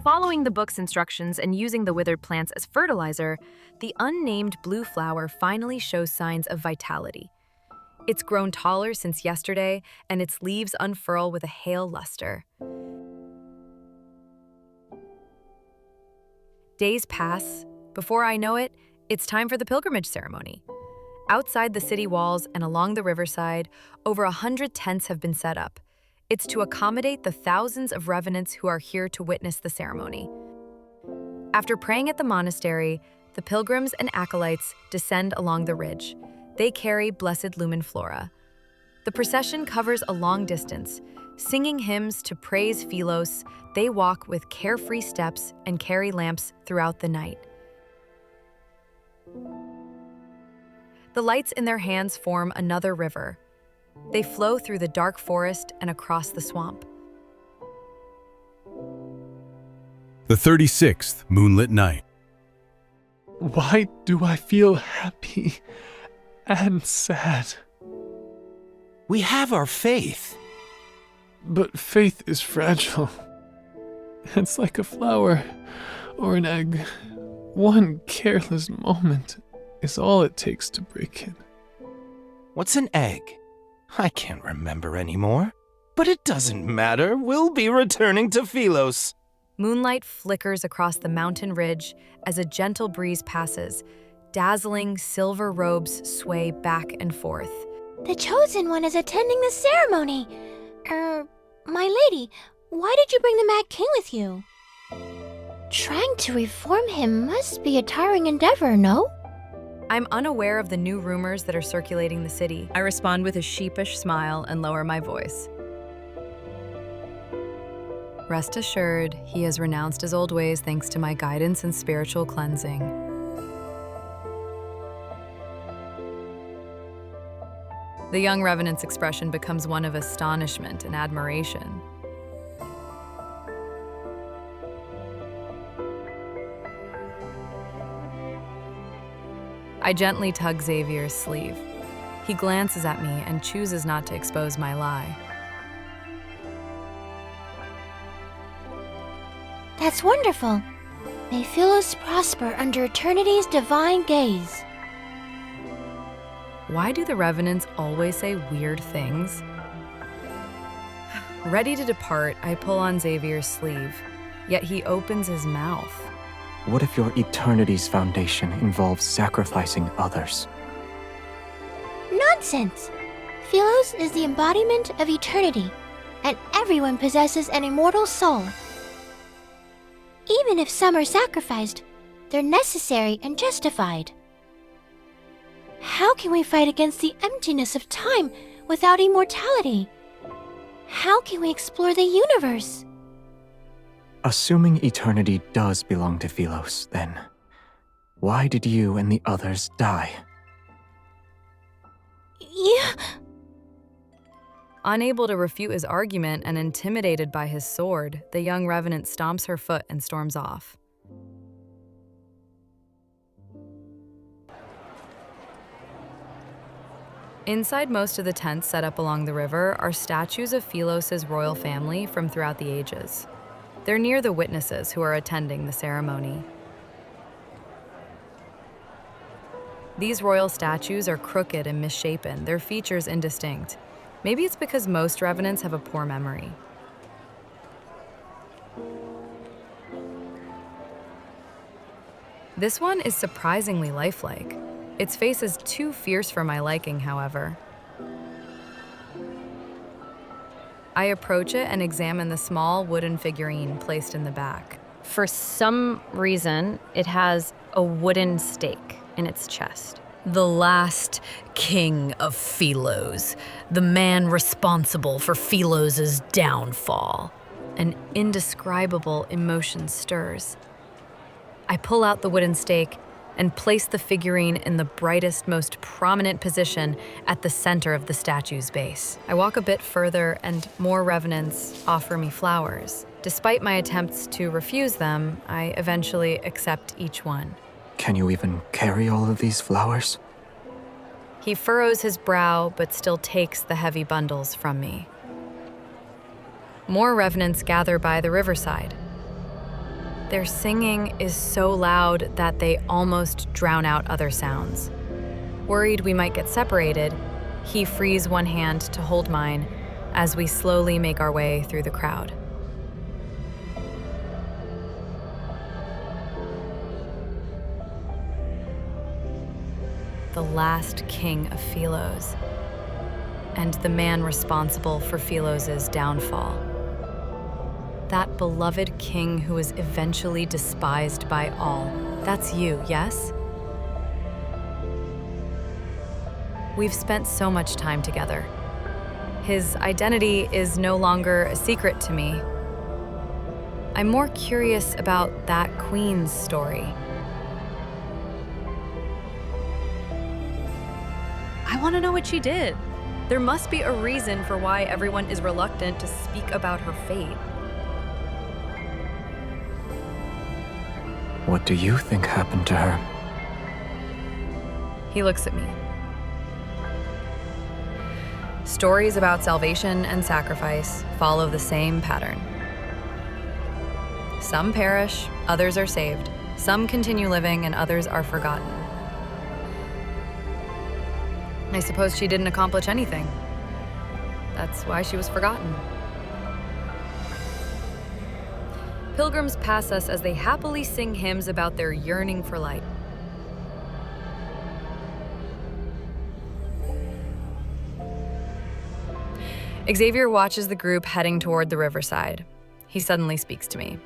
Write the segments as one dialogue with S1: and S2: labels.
S1: Following the book's instructions and using the withered plants as fertilizer, the unnamed blue flower finally shows signs of vitality. It's grown taller since yesterday, and its leaves unfurl with a hale luster. Days pass. Before I know it, it's time for the pilgrimage ceremony. Outside the city walls and along the riverside, over 100 tents have been set up. It's to accommodate the thousands of revenants who are here to witness the ceremony. After praying at the monastery, the pilgrims and acolytes descend along the ridge. They carry blessed lumen flora. The procession covers a long distance. Singing hymns to praise Philos, they walk with carefree steps and carry lamps throughout the night. The lights in their hands form another river. They flow through the dark forest and across the swamp.
S2: The 36th moonlit night.
S3: Why do I feel happy and sad?
S4: We have our faith.
S3: But faith is fragile. It's like a flower or an egg. One careless moment is all it takes to break it.
S4: What's an egg? I can't remember anymore. But it doesn't matter. We'll be returning to Philos.
S1: Moonlight flickers across the mountain ridge as a gentle breeze passes. Dazzling silver robes sway back and forth.
S5: The Chosen One is attending the ceremony. My lady, why did you bring the Mad King with you? Trying to reform him must be a tiring endeavor, no?
S1: I'm unaware of the new rumors that are circulating the city. I respond with a sheepish smile and lower my voice. Rest assured, he has renounced his old ways thanks to my guidance and spiritual cleansing. The young revenant's expression becomes one of astonishment and admiration. I gently tug Xavier's sleeve. He glances at me and chooses not to expose my lie.
S5: That's wonderful. May Philos prosper under eternity's divine gaze.
S1: Why do the revenants always say weird things? Ready to depart, I pull on Xavier's sleeve, yet he opens his mouth.
S6: What if your eternity's foundation involves sacrificing others?
S5: Nonsense! Philos is the embodiment of eternity, and everyone possesses an immortal soul. Even if some are sacrificed, they're necessary and justified. How can we fight against the emptiness of time without immortality? How can we explore the universe?
S6: Assuming eternity does belong to Philos, then, why did you and the others die?
S5: Yeah.
S1: Unable to refute his argument and intimidated by his sword, the young revenant stomps her foot and storms off. Inside most of the tents set up along the river are statues of Philos' royal family from throughout the ages. They're near the witnesses who are attending the ceremony. These royal statues are crooked and misshapen, their features indistinct. Maybe it's because most revenants have a poor memory. This one is surprisingly lifelike. Its face is too fierce for my liking, however. I approach it and examine the small wooden figurine placed in the back. For some reason, it has a wooden stake in its chest. The last king of Philos, the man responsible for Philos' downfall. An indescribable emotion stirs. I pull out the wooden stake and place the figurine in the brightest, most prominent position at the center of the statue's base. I walk a bit further and more revenants offer me flowers. Despite my attempts to refuse them, I eventually accept each one.
S6: Can you even carry all of these flowers?
S1: He furrows his brow, but still takes the heavy bundles from me. More revenants gather by the riverside. Their singing is so loud that they almost drown out other sounds. Worried we might get separated, he frees one hand to hold mine as we slowly make our way through the crowd. The last king of Philos, and the man responsible for Philos' downfall. That beloved king who was eventually despised by all. That's you, yes? We've spent so much time together. His identity is no longer a secret to me. I'm more curious about that queen's story. I want to know what she did. There must be a reason for why everyone is reluctant to speak about her fate.
S6: What do you think happened to her?
S1: He looks at me. Stories about salvation and sacrifice follow the same pattern. Some perish, others are saved. Some continue living, and others are forgotten. I suppose she didn't accomplish anything. That's why she was forgotten. Pilgrims pass us as they happily sing hymns about their yearning for light. Xavier watches the group heading toward the riverside. He suddenly speaks to me.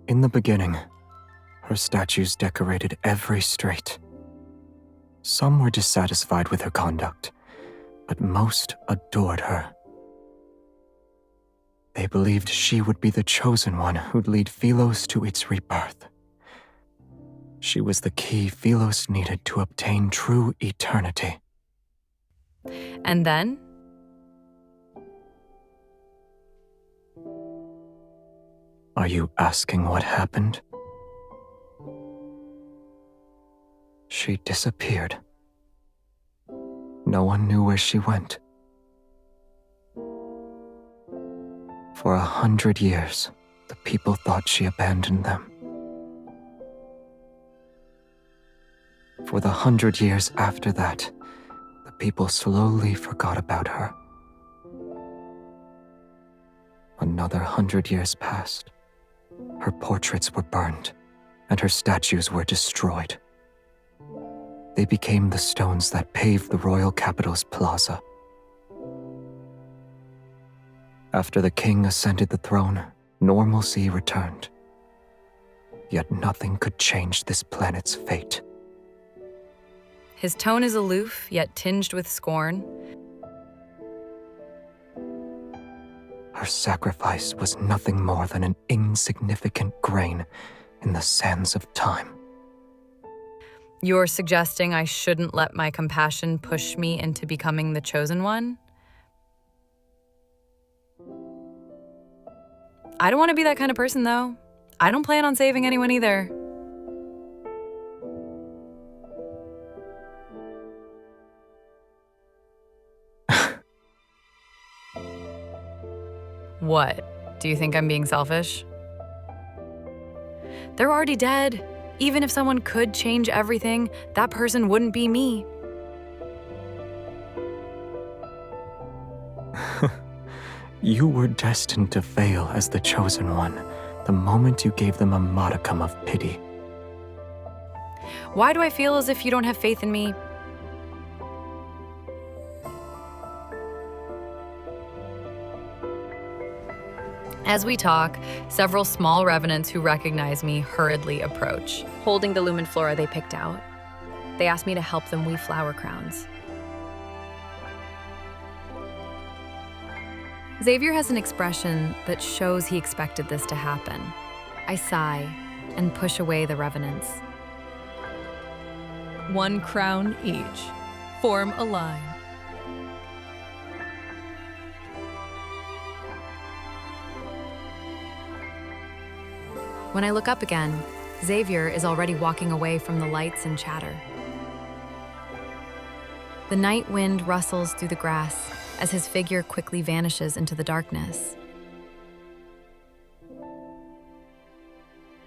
S6: In the beginning, her statues decorated every street. Some were dissatisfied with her conduct, but most adored her. They believed she would be the chosen one who'd lead Philos to its rebirth. She was the key Philos needed to obtain true eternity.
S1: And then?
S6: Are you asking what happened? She disappeared. No one knew where she went. For 100 years, the people thought she abandoned them. For the 100 years after that, the people slowly forgot about her. Another 100 years passed. Her portraits were burned, and her statues were destroyed. They became the stones that paved the royal capital's plaza. After the king ascended the throne, normalcy returned. Yet nothing could change this planet's fate.
S1: His tone is aloof, yet tinged with scorn.
S6: Her sacrifice was nothing more than an insignificant grain in the sands of time.
S1: You're suggesting I shouldn't let my compassion push me into becoming the chosen one? I don't want to be that kind of person, though. I don't plan on saving anyone either. What? Do you think I'm being selfish? They're already dead. Even if someone could change everything, that person wouldn't be me.
S6: You were destined to fail as the chosen one the moment you gave them a modicum of pity.
S1: Why do I feel as if you don't have faith in me? As we talk, several small revenants who recognize me hurriedly approach, holding the lumen flora they picked out. They ask me to help them weave flower crowns. Xavier has an expression that shows he expected this to happen. I sigh and push away the revenants.
S7: One crown each. Form a line.
S1: When I look up again, Xavier is already walking away from the lights and chatter. The night wind rustles through the grass as his figure quickly vanishes into the darkness.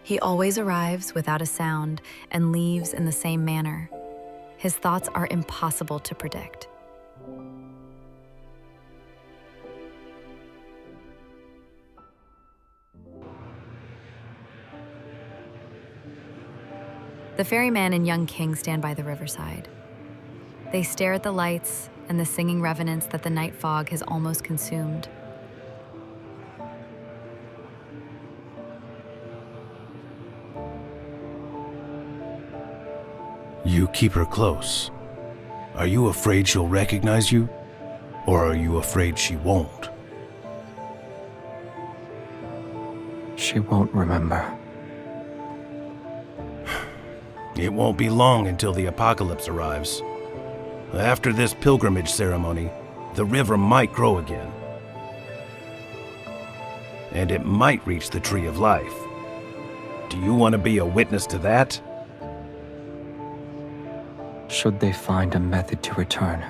S1: He always arrives without a sound and leaves in the same manner. His thoughts are impossible to predict. The ferryman and young king stand by the riverside. They stare at the lights and the singing revenants that the night fog has almost consumed.
S2: You keep her close. Are you afraid she'll recognize you? Or are you afraid she won't?
S6: She won't remember.
S2: It won't be long until the apocalypse arrives. After this pilgrimage ceremony, the river might grow again. And it might reach the Tree of Life. Do you want to be a witness to that?
S6: Should they find a method to return,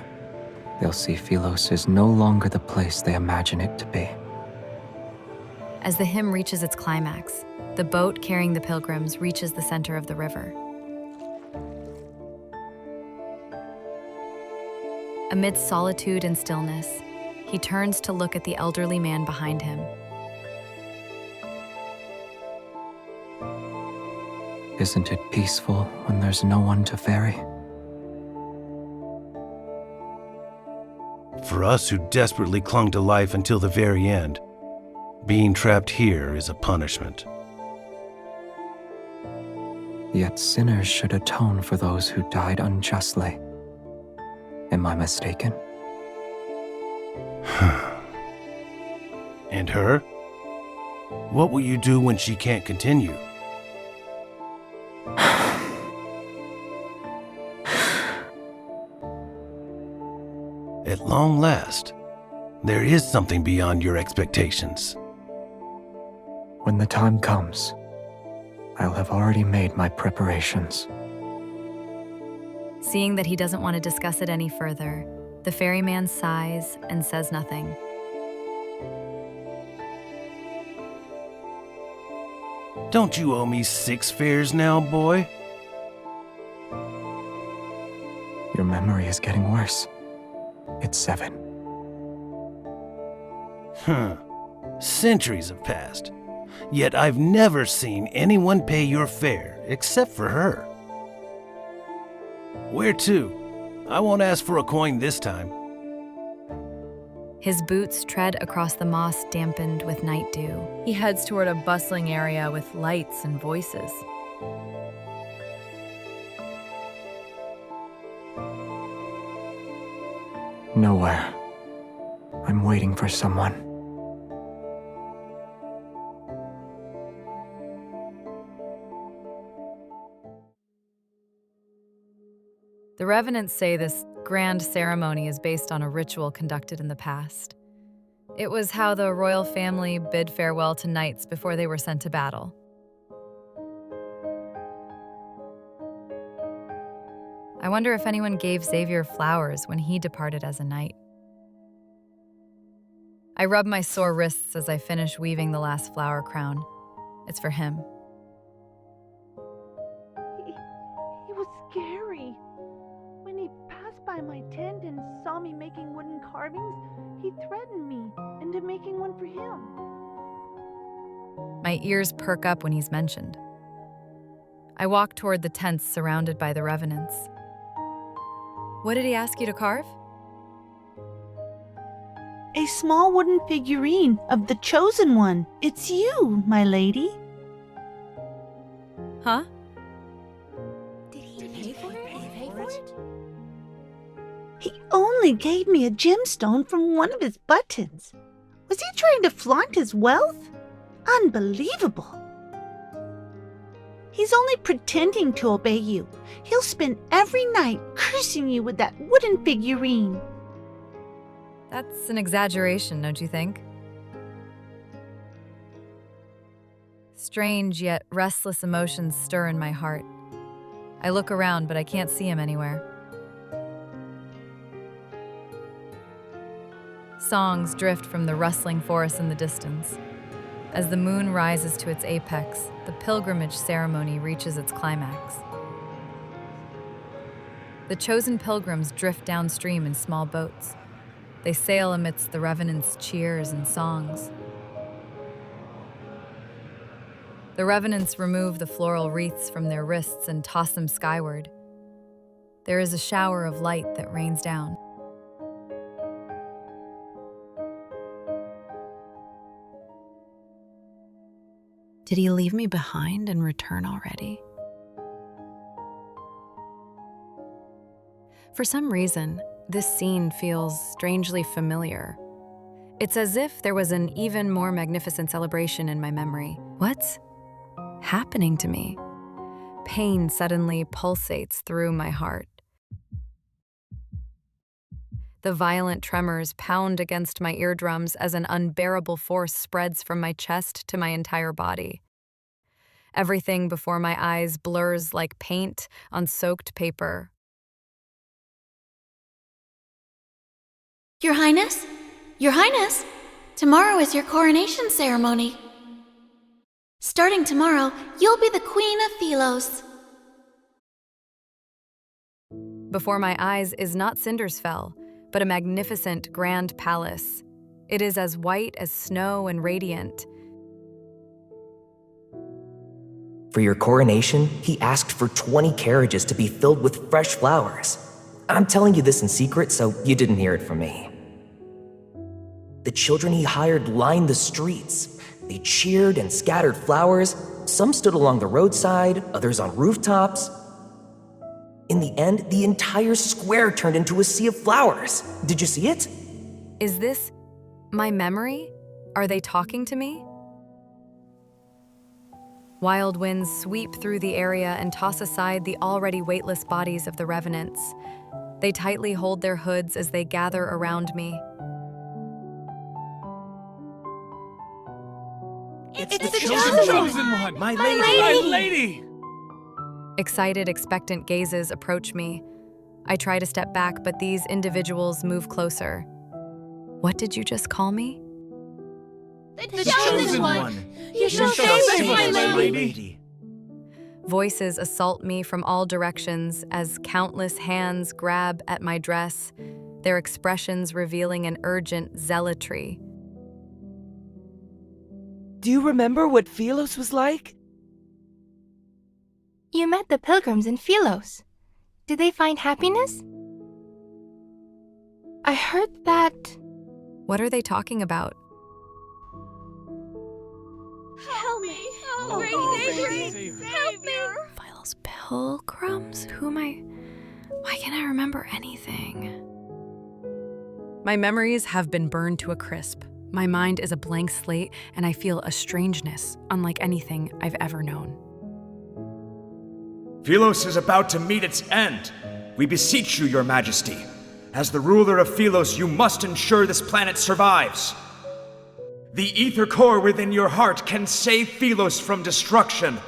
S6: they'll see Philos is no longer the place they imagine it to be.
S1: As the hymn reaches its climax, the boat carrying the pilgrims reaches the center of the river. Amidst solitude and stillness, he turns to look at the elderly man behind him.
S6: Isn't it peaceful when there's no one to ferry?
S2: For us who desperately clung to life until the very end, being trapped here is a punishment.
S6: Yet sinners should atone for those who died unjustly. Am I mistaken?
S2: And her? What will you do when she can't continue? At long last, there is something beyond your expectations.
S6: When the time comes, I'll have already made my preparations.
S1: Seeing that he doesn't want to discuss it any further, the ferryman sighs and says nothing.
S2: Don't you owe me 6 fares now, boy?
S6: Your memory is getting worse. It's 7.
S2: Centuries have passed. Yet I've never seen anyone pay your fare except for her. Where to? I won't ask for a coin this time.
S1: His boots tread across the moss dampened with night dew.
S7: He heads toward a bustling area with lights and voices.
S6: Nowhere. I'm waiting for someone.
S1: The revenants say this grand ceremony is based on a ritual conducted in the past. It was how the royal family bid farewell to knights before they were sent to battle. I wonder if anyone gave Xavier flowers when he departed as a knight. I rub my sore wrists as I finish weaving the last flower crown. It's for him.
S8: He was scary. When he passed by my tent and saw me making wooden carvings, he threatened me into making one for him.
S1: My ears perk up when he's mentioned. I walk toward the tents surrounded by the revenants. What did he ask you to carve?
S8: A small wooden figurine of the chosen one. It's you, my lady.
S1: Huh?
S5: Did he pay for it?
S8: He only gave me a gemstone from one of his buttons. Was he trying to flaunt his wealth? Unbelievable. He's only pretending to obey you. He'll spend every night cursing you with that wooden figurine.
S1: That's an exaggeration, don't you think? Strange yet restless emotions stir in my heart. I look around, but I can't see him anywhere. Songs drift from the rustling forest in the distance. As the moon rises to its apex, the pilgrimage ceremony reaches its climax. The chosen pilgrims drift downstream in small boats. They sail amidst the revenants' cheers and songs. The revenants remove the floral wreaths from their wrists and toss them skyward. There is a shower of light that rains down. Did he leave me behind and return already? For some reason, this scene feels strangely familiar. It's as if there was an even more magnificent celebration in my memory. What's happening to me? Pain suddenly pulsates through my heart. The violent tremors pound against my eardrums as an unbearable force spreads from my chest to my entire body. Everything before my eyes blurs like paint on soaked paper.
S5: Your Highness? Your Highness! Tomorrow is your coronation ceremony. Starting tomorrow, you'll be the Queen of Philos.
S1: Before my eyes is not Cindersfell, but a magnificent grand palace. It is as white as snow and radiant.
S9: For your coronation, he asked for 20 carriages to be filled with fresh flowers. I'm telling you this in secret, so you didn't hear it from me. The children he hired lined the streets. They cheered and scattered flowers. Some stood along the roadside, others on rooftops. In the end, the entire square turned into a sea of flowers. Did you see it?
S1: Is this my memory? Are they talking to me? Wild winds sweep through the area and toss aside the already weightless bodies of the revenants. They tightly hold their hoods as they gather around me.
S5: It's the chosen
S3: one!
S4: My
S3: My lady!
S1: Excited, expectant gazes approach me. I try to step back, but these individuals move closer. What did you just call me?
S5: The chosen one! You shall save us, my lady!
S1: Voices assault me from all directions as countless hands grab at my dress, their expressions revealing an urgent zealotry.
S10: Do you remember what Philos was like?
S11: You met the pilgrims in Philos. Did they find happiness? I heard that...
S1: What are they talking about?
S5: Help me!
S3: Oh, great Xavier!
S5: Help me!
S1: Philos pilgrims? Who am I? Why can't I remember anything? My memories have been burned to a crisp. My mind is a blank slate, and I feel a strangeness unlike anything I've ever known.
S12: Philos is about to meet its end. We beseech you, your majesty. As the ruler of Philos, you must ensure this planet survives. The ether core within your heart can save Philos from destruction.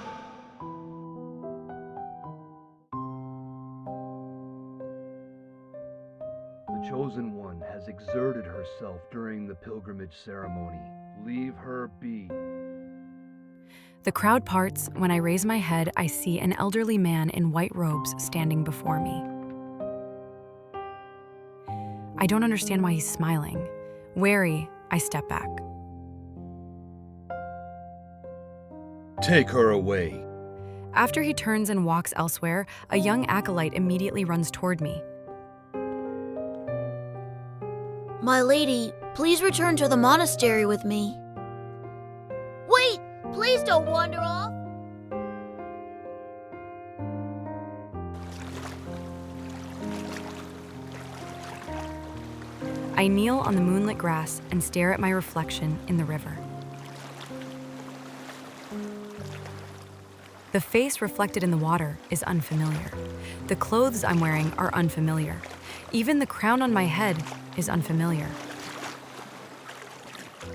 S13: The Chosen One has exerted herself during the pilgrimage ceremony. Leave her be.
S1: The crowd parts. When I raise my head, I see an elderly man in white robes standing before me. I don't understand why he's smiling. Wary, I step back.
S13: Take her away.
S1: After he turns and walks elsewhere, a young acolyte immediately runs toward me.
S5: My lady, please return to the monastery with me. Wait! Please don't wander off!
S1: I kneel on the moonlit grass and stare at my reflection in the river. The face reflected in the water is unfamiliar. The clothes I'm wearing are unfamiliar. Even the crown on my head is unfamiliar.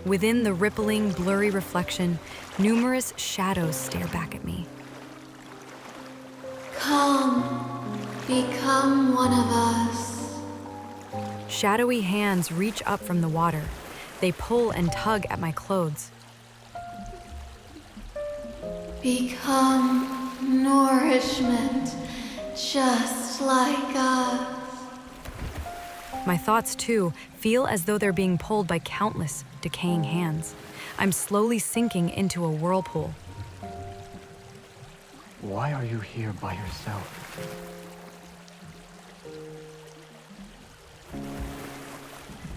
S1: Within the rippling, blurry reflection, numerous shadows stare back at me.
S5: Come, become one of us.
S1: Shadowy hands reach up from the water. They pull and tug at my clothes.
S14: become nourishment, just like us.
S1: My thoughts, too, feel as though they're being pulled by countless decaying hands. I'm slowly sinking into a whirlpool.
S6: Why are you here by yourself?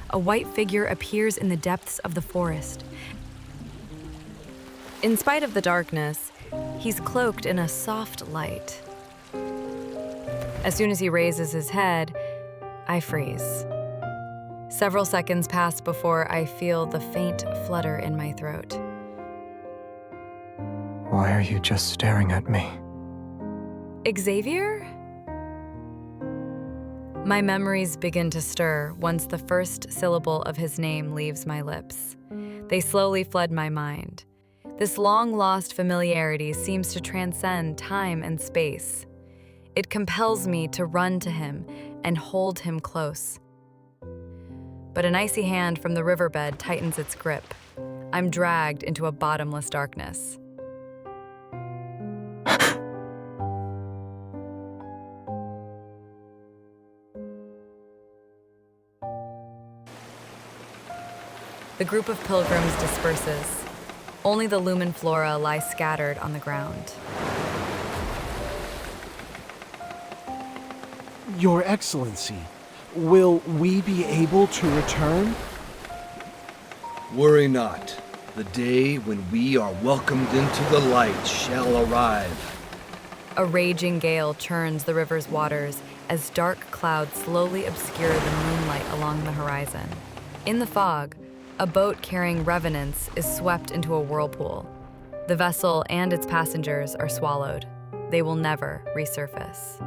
S1: A white figure appears in the depths of the forest. In spite of the darkness, he's cloaked in a soft light. As soon as he raises his head, I freeze. Several seconds pass before I feel the faint flutter in my throat.
S6: Why are you just staring at me?
S1: Xavier? My memories begin to stir once the first syllable of his name leaves my lips. They slowly flood my mind. This long-lost familiarity seems to transcend time and space. It compels me to run to him and hold him close. But an icy hand from the riverbed tightens its grip. I'm dragged into a bottomless darkness. The group of pilgrims disperses. Only the lumen flora lie scattered on the ground.
S15: Your Excellency, will we be able to return?
S13: Worry not. The day when we are welcomed into the light shall arrive.
S1: A raging gale churns the river's waters as dark clouds slowly obscure the moonlight along the horizon. In the fog, a boat carrying revenants is swept into a whirlpool. The vessel and its passengers are swallowed. They will never resurface.